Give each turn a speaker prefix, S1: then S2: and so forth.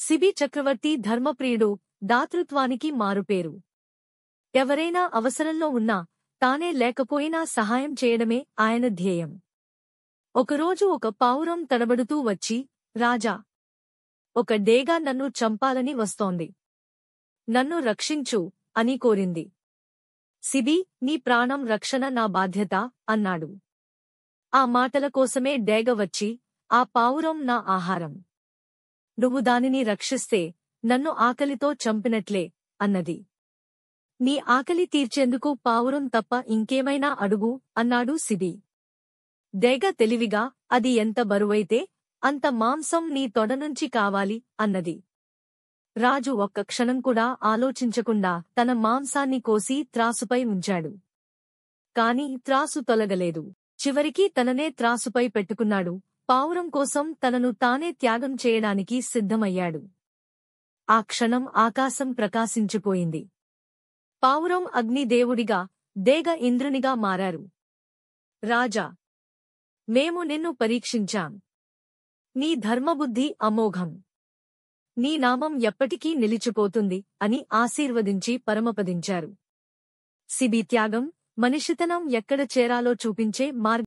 S1: CB చక్రవర్తి ధర్మప్రియుడు, దాతృత్వానికి మారుపేరు. ఎవరైనా అవసరంలో ఉన్నా, తానే లేకపోయినా సహాయం చేయడమే ఆయన ధ్యేయం. ఒకరోజు ఒక పావురం తడబడుతూ వచ్చి, రాజా! ఒక డేగ నన్ను చంపాలని వస్తోంది. నన్ను రక్షించు అని కోరింది. సిబి, నీ ప్రాణం రక్షణ నా బాధ్యత అన్నాడు. ఆ మాటల కోసమే డేగ వచ్చి, ఆ పావురం నా ఆహారం. నువ్వు దానిని రక్షిస్తే నన్ను ఆకలితో చంపినట్లే అన్నది. నీ ఆకలి తీర్చేందుకు పావురం తప్ప ఇంకేమైనా అడుగు అన్నాడు సిబి. డేగ తెలివిగా, అది ఎంత బరువైతే అంత మాంసం నీ తొడనుంచి కావాలి అన్నది. రాజు ఒక్క క్షణం కూడా ఆలోచించకుండా తన మాంసాన్ని కోసి త్రాసుపై ఉంచాడు. కాని త్రాసు తొలగలేదు. చివరికి తననే త్రాసుపై పెట్టుకున్నాడు. పావురం కోసం తనను తానే త్యాగం చేయడానికి సిద్ధమయ్యాడు. ఆ క్షణం ఆకాశం ప్రకాశించిపోయింది. పావురం అగ్నిదేవుడిగా, డేగ ఇంద్రునిగా మారారు. రాజా! మేము నిన్ను పరీక్షించాం. నీ ధర్మబుద్ధి అమోఘం. నీ నామం ఎప్పటికీ నిలిచిపోతుంది అని ఆశీర్వదించి పరమపదించారు. సిబి త్యాగం, మనిషితనం ఎక్కడ చేరాలో చూపించే మార్గం.